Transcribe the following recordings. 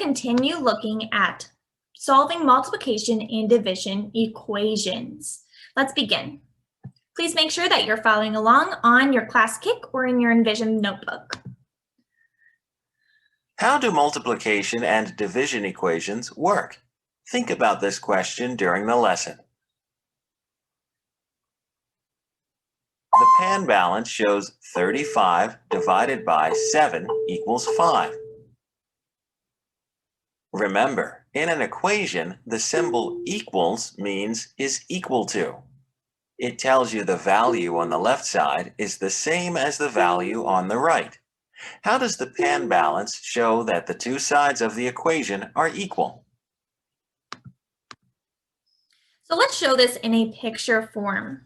continue looking at solving multiplication and division equations. Let's begin. Please make sure that you're following along on your Classkick or in your Envision notebook. How do multiplication and division equations work? Think about this question during the lesson. The pan balance shows 35 divided by 7 equals 5. Remember, in an equation, the symbol equals means is equal to. It tells you the value on the left side is the same as the value on the right. How does the pan balance show that the two sides of the equation are equal? So let's show this in a picture form.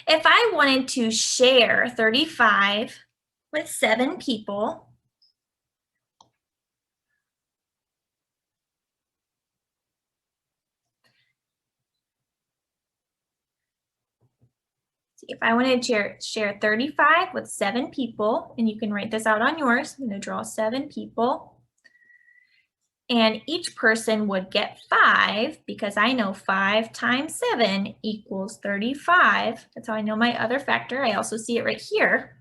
If I wanted to share 35 with 7 people, if I wanted to share 35 with 7 people, and you can write this out on yours, I'm going to draw 7 people, and each person would get 5 because I know 5 times 7 equals 35. That's how I know my other factor. I also see it right here.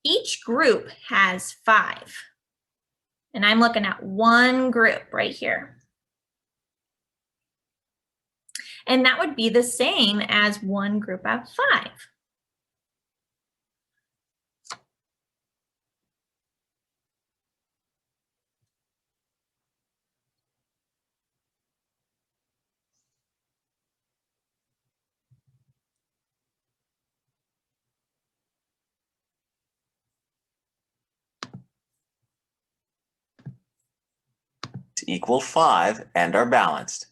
Each group has 5, and I'm looking at one group right here. And that would be the same as one group of 5. Equal 5 and are balanced.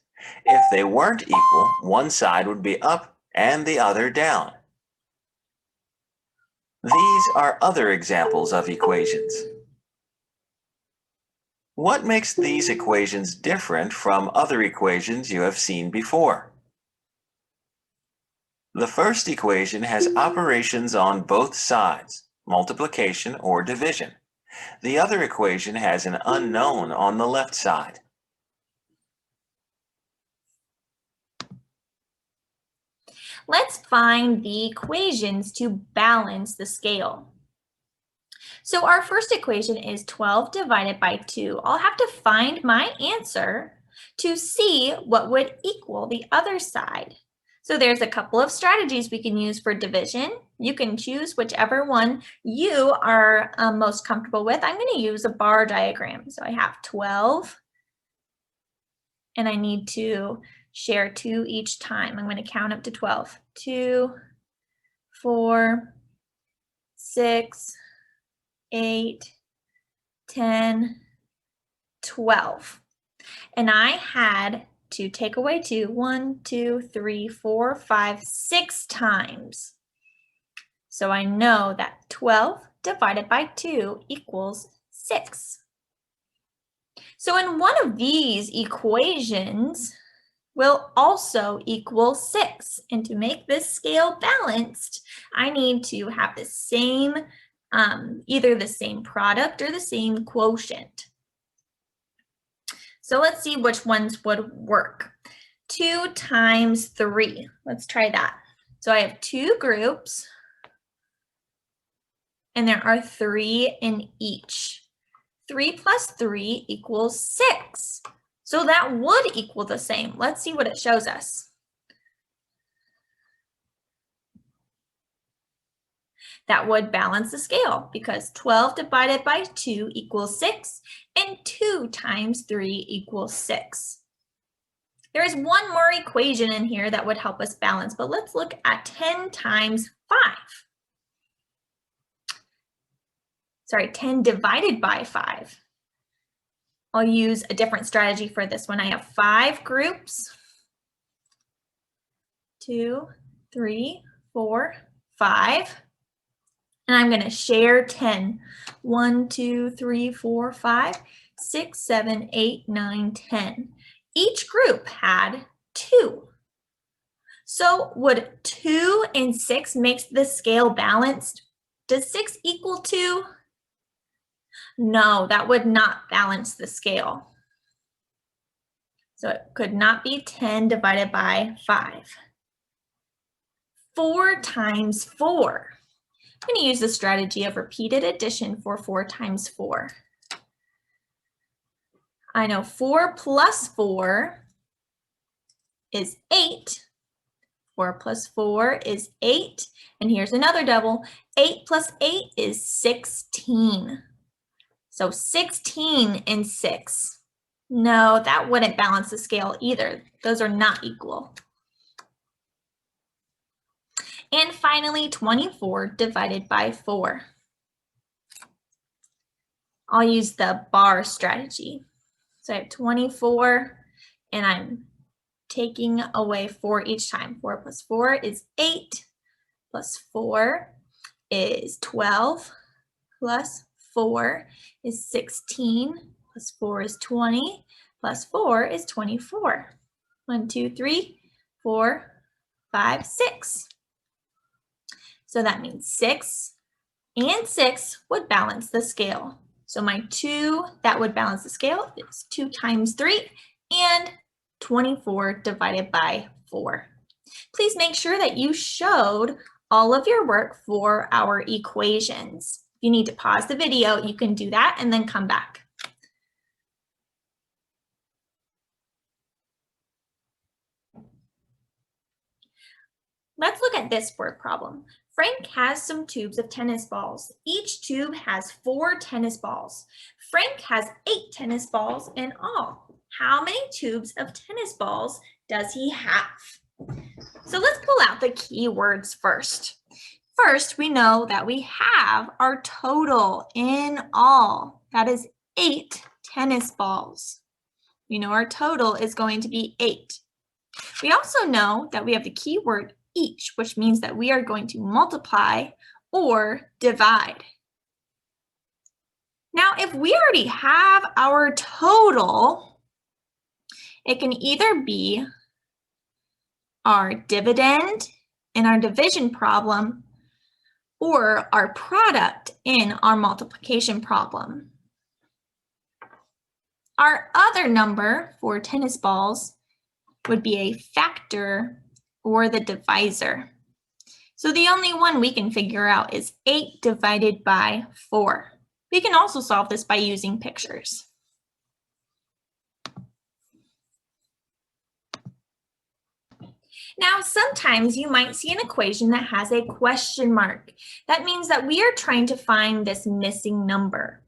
If they weren't equal, one side would be up and the other down. These are other examples of equations. What makes these equations different from other equations you have seen before? The first equation has operations on both sides, multiplication or division. The other equation has an unknown on the left side. Let's find the equations to balance the scale. So our first equation is 12 divided by 2. I'll have to find my answer to see what would equal the other side. So there's a couple of strategies we can use for division. You can choose whichever one you are most comfortable with. I'm going to use a bar diagram. So I have 12, and I need to share 2 each time. I'm going to count up to 12. 2, 4, 6, 8, 10, 12. And I had to take away 2, 1, 2, 3, 4, 5, 6 times. So I know that 12 divided by 2 equals 6. So in one of these equations will also equal 6. And to make this scale balanced, I need to have the same, either the same product or the same quotient. So let's see which ones would work. 2 times 3. Let's try that. So I have 2 groups, and there are 3 in each. 3 plus 3 equals 6. So that would equal the same. Let's see what it shows us. That would balance the scale because 12 divided by 2 equals 6 and 2 times 3 equals 6. There is one more equation in here that would help us balance, but let's look at 10 times 5. Sorry, 10 divided by 5. I'll use a different strategy for this one. I have 5 groups. 2, 3, 4, 5. And I'm going to share 10. 1, 2, 3, 4, 5, 6, 7, 8, 9, 10. Each group had 2. So would 2 and 6 make the scale balanced? Does 6 equal 2? No, that would not balance the scale. So it could not be 10 divided by 5. 4 times 4. I'm going to use the strategy of repeated addition for 4 times 4. I know 4 plus 4 is 8. 4 plus 4 is 8. And here's another double. 8 plus 8 is 16. So 16 and 6. No, that wouldn't balance the scale either. Those are not equal. And finally, 24 divided by 4. I'll use the bar strategy. So I have 24, and I'm taking away 4 each time. 4 plus 4 is 8, plus 4 is 12, plus 4 is 16, plus 4 is 20, plus 4 is 24. 1, 2, 3, 4, 5, 6. So that means 6 and 6 would balance the scale. So my 2 that would balance the scale is 2 times 3 and 24 divided by 4. Please make sure that you showed all of your work for our equations. If you need to pause the video, you can do that and then come back. Let's look at this word problem. Frank has some tubes of tennis balls. Each tube has 4 tennis balls. Frank has 8 tennis balls in all. How many tubes of tennis balls does he have? So let's pull out the key words first. First, we know that we have our total in all. That is 8 tennis balls. We know our total is going to be 8. We also know that we have the key word each, which means that we are going to multiply or divide. Now, if we already have our total, it can either be our dividend in our division problem or our product in our multiplication problem. Our other number for tennis balls would be a factor or the divisor. So the only one we can figure out is 8 divided by 4. We can also solve this by using pictures. Now, sometimes you might see an equation that has a question mark. That means that we are trying to find this missing number.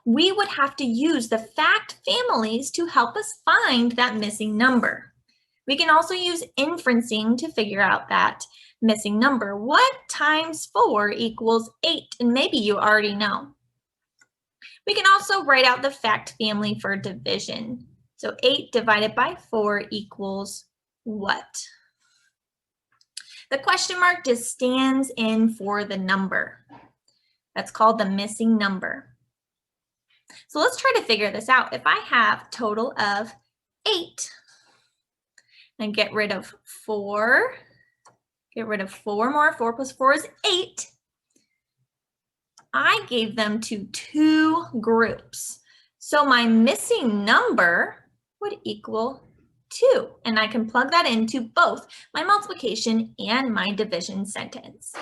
We would have to use the fact families to help us find that missing number. We can also use inferencing to figure out that missing number. What times 4 equals 8? And maybe you already know. We can also write out the fact family for division. So 8 divided by 4 equals what? The question mark just stands in for the number. That's called the missing number. So let's try to figure this out. If I have total of 8, and get rid of 4, get rid of 4 more, 4 plus 4 is 8. I gave them to 2 groups. So my missing number would equal 2, and I can plug that into both my multiplication and my division sentence.